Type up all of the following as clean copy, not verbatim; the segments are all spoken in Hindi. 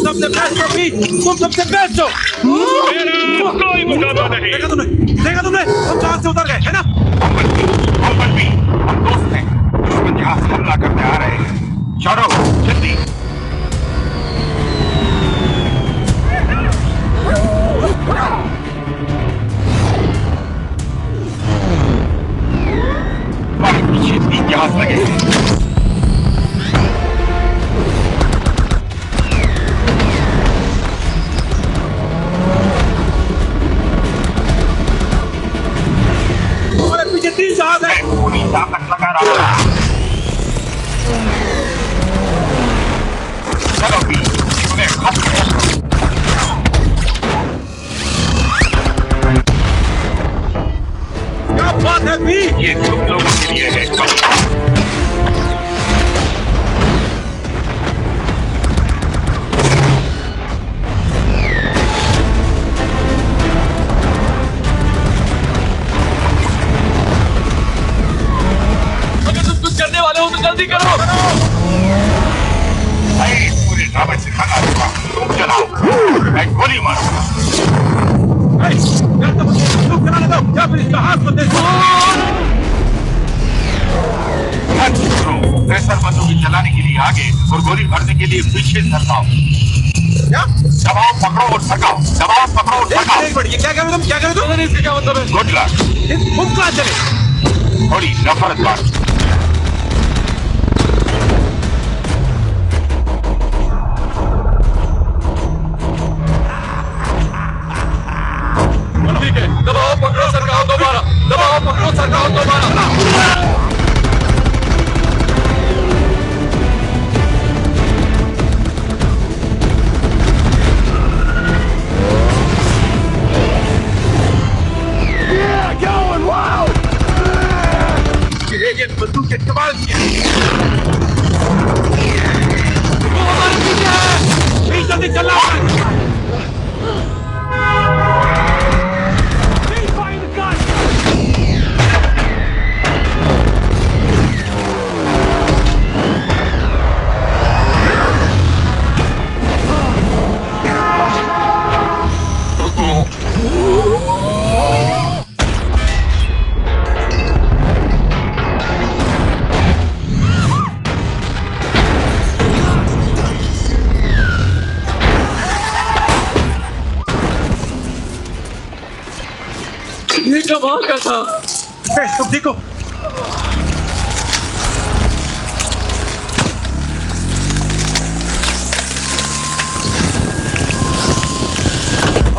सबसे बेस्ट हो पीट, तुम सबसे बेस्ट हो। मेरा कोई मुकाबला नहीं। देखा तुमने हम जहाज से उतर गए है ना। हम दोस्त हैं, दुश्मन जहाज हमला करने आ रहे हैं। चलो जल्दी। पीछे 3 जहाज लगे हैं। पीछे 3 जहाज है। पूरी ताकत लगा रहा हूं। चलो भी उन्हें खत्म करो। क्या बात है भी? ये तुम लोगों के लिए है। अगर तुम कुछ करने वाले हो तो जल्दी करो। मैं इस पूरे ड्रामे से खा चुका। तुम चलाओ, मैं गोली मारूंगा। तुम चलाने दो या फिर इसका हाथ मत देखो। प्रेशर बंदूक चलाने के लिए आगे और गोली भरने के लिए पीछे सरकाओ। क्या? दबाओ पकड़ो और सरकाओ, दबाओ पकड़ो और सरकाओ। एक मिनट, ये क्या कर रहे हो तुम? क्या कर रहे हो तुम? इसका क्या मतलब है? Good luck. तुम कहाँ चले? थोड़ी नफरत बात। ठीक है, दबाओ पकड़ो सरकाओ दोबारा, दबाओ पकड़ो सरकाओ दोबारा। ये बंदूक के कमाल की है। वो हमारे पीछे है। जल्दी चलना। ये कमाल का था। तुम देखो।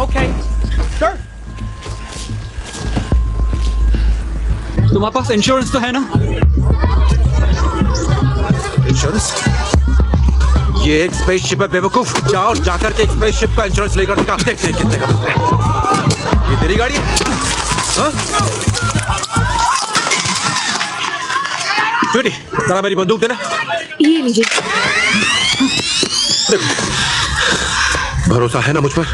Okay, sir. तुम्हारे पास इंश्योरेंस तो है ना? इंश्योरेंस? ये एक स्पेसशिप है बेवकूफ। जाओ जाकर के एक स्पेसशिप का इंश्योरेंस लेकर दिखा। देख कितने का मिलता है। ये तेरी गाड़ी है? हाँ? स्वीटी, जरा मेरी बंदूक देना। ये लीजिए। भरोसा है ना मुझ पर?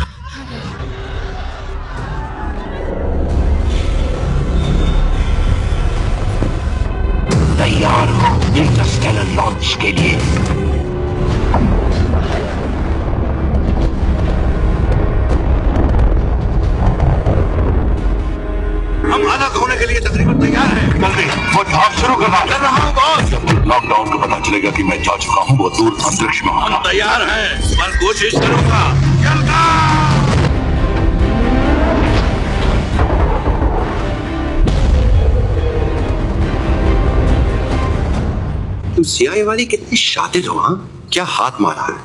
तैयार हो इंटरस्टेलर लॉन्च के लिए। हम अलग होने के लिए तकरीबन तैयार हैं। जल्दी वो जॉब शुरू करना। कर रहा हूँ बॉस। जब लॉकडाउन को पता चलेगा कि मैं जा चुका हूँ, वो दूर अंतरिक्ष में होगा। तैयार हैं, पर कोशिश करूंगा। चलता। तुम CIA वाली कितनी शातिर हो। हाँ, क्या हाथ मारा है,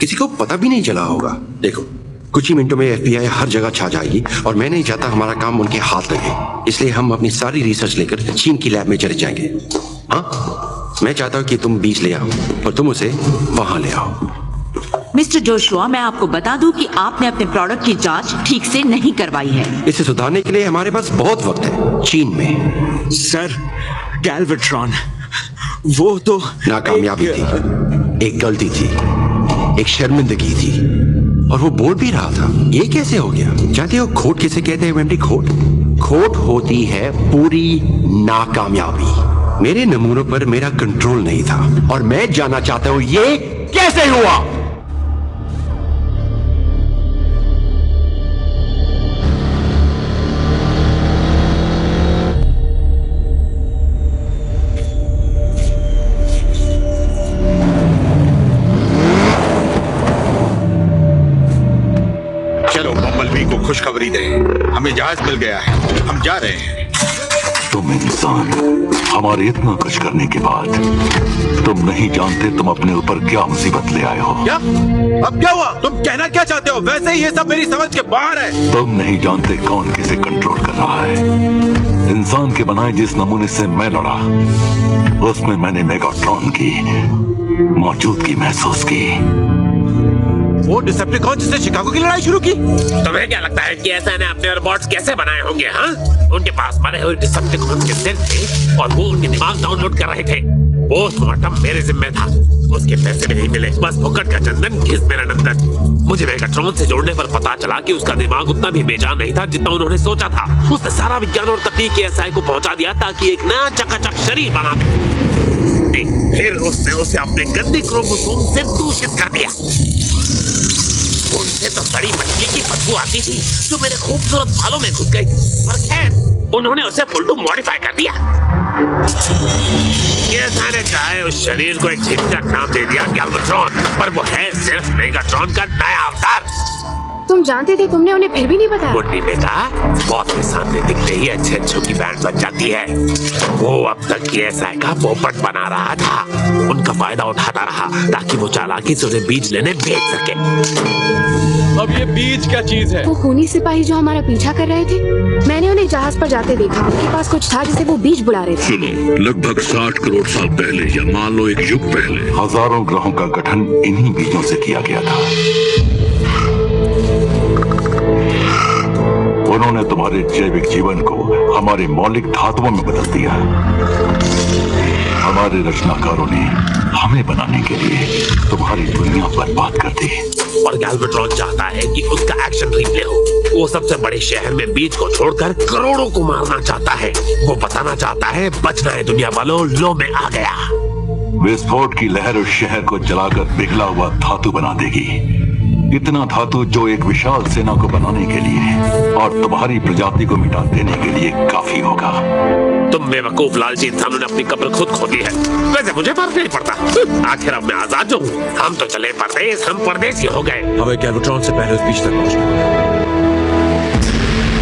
किसी को पता भी नहीं चला होगा। देखो कुछ ही मिनटों में FBI हर जगह छा जाएगी और मैं नहीं चाहता हमारा काम उनके हाथ लगे। इसलिए हम अपनी सारी रिसर्च लेकर चीन की लैब में चले जाएंगे। हाँ, मैं चाहता हूँ कि तुम बीज ले आओ और तुम उसे वहां ले आओ। मिस्टर जोशुआ, मैं आपको बता दूं कि आपने अपने प्रोडक्ट की जांच ठीक से नहीं करवाई है। इसे सुधारने के लिए हमारे पास बहुत वक्त है। चीन में सर, गैल्वेट्रॉन वो तो नाकामयाबी थी, एक गलती थी, एक शर्मिंदगी थी, और वो बोल भी रहा था। ये कैसे हो गया? जानते हो खोट किसे कहते हैं मेमरी? खोट होती है पूरी नाकामयाबी। मेरे नमूनों पर मेरा कंट्रोल नहीं था और मैं जानना चाहता हूं ये कैसे हुआ। सभी को खुशखबरी दे, हमें जहाज मिल गया है, हम जा रहे हैं। तुम इंसान, हमारे इतना कुछ करने के बाद तुम नहीं जानते तुम अपने ऊपर क्या मुसीबत ले आए हो। क्या? अब क्या हुआ? तुम कहना क्या चाहते हो? वैसे ही ये सब मेरी समझ के बाहर है। तुम नहीं जानते कौन किसे कंट्रोल कर रहा है। इंसान के बनाए जिस नमूने से मैं लड़ा, उसमें मैंने मेगाट्रॉन की मौजूदगी महसूस की। वो डिसेप्टिकॉन जिसने शिकागो की लड़ाई शुरू की? तुम्हें क्या लगता है कि ऐसा ने अपने रोबोट्स कैसे बनाए होंगे? हाँ, उनके पास मरे हुए डिसेप्टिकॉन के सेल थे और वो उनके दिमाग डाउनलोड कर रहे थे। पोस्टमार्टम मेरे जिम्मे था, उसके पैसे भी नहीं मिले, बस फुकट का चंदन घिस मेरा नंदन। मुझे मेगाट्रॉन से जोड़ने पर पता चला कि उसका दिमाग उतना भी बेजान नहीं था जितना उन्होंने सोचा था। उसने सारा विज्ञान और तकनीक के एसआई को पहुंचा दिया ताकि एक नया चकाचक शरीर बना दे। फिर उसने उसे अपने गंदे क्रोमोसोम से दूषित कर दिया। उनसे तो बड़ी मछली की बदबू आती थी जो मेरे खूबसूरत बालों में घुस गई, पर खैर उन्होंने उसे फुल टू मॉडिफाई कर दिया। ये सारे चाहे उस शरीर को एक झिझक नाम दे दिया गैल्वेट्रॉन, पर वो है सिर्फ मेगाट्रॉन का नया अवतार। तुम जानते थे, तुमने उन्हें फिर भी नहीं बताया? मुन्नी बेटा, बॉस के सामने दिखते ही अच्छे अच्छों की बैंड बच जाती है। वो अब तक की एसआई का पोपट बना रहा था, उनका फायदा उठाता रहा ताकि वो चालाकी से उन्हें बीज लेने भेज सके। अब ये बीज क्या चीज है? वो खूनी सिपाही जो हमारा पीछा कर रहे थे, मैंने उन्हें जहाज पर जाते देखा। उनके पास कुछ था जिसे वो बीज बुला रहे थे। सुनो, लगभग 60 करोड़ साल पहले या मान लो एक युग पहले हजारों ग्रहों का गठन इन्हीं बीजों से किया गया था। उन्होंने तुम्हारे जैविक जीवन को हमारे मौलिक धातुओं में बदल दिया। हमारे रचनाकारों ने हमें बनाने के लिए तुम्हारी दुनिया बर्बाद कर दी। और गैल्वेट्रॉन चाहता है कि उसका एक्शन रिप्ले हो। वो सबसे बड़े शहर में बीज को छोड़कर करोड़ों को मारना चाहता है। वो बताना चाहता है बचना है दुनिया वालों, लो में आ गया। विस्फोट की लहर उस शहर को जलाकर पिघला हुआ धातु बना देगी। इतना धातु जो एक विशाल सेना को बनाने के लिए और तुम्हारी प्रजाति को मिटा देने के लिए काफी होगा। तुम बेवकूफ लालची इंसानों ने अपनी कब्र खुद खोदी है। वैसे मुझे फर्क नहीं पड़ता, आखिर अब मैं आजाद जो हूँ। हम तो चले परदेश, हम परदेसी हो गए। हमें गैल्वेट्रॉन से पहले उस बीच तक पहुंचना है।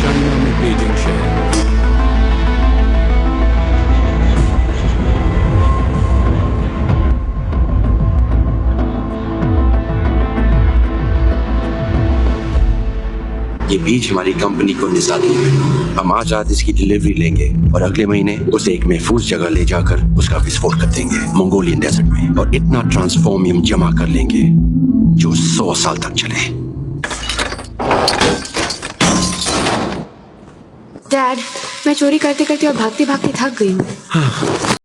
चाइना में बीजिंग शहर। ये बीज हमारी कंपनी को निशानी है। हम आज रात इसकी डिलीवरी लेंगे और अगले महीने उसे एक महफूज जगह ले जाकर उसका विस्फोट कर देंगे मंगोलियन डेजर्ट में, और इतना ट्रांसफॉर्मियम जमा कर लेंगे जो 100 साल तक चले। डैड, मैं चोरी करते करते और भागते भागते थक गई हूँ।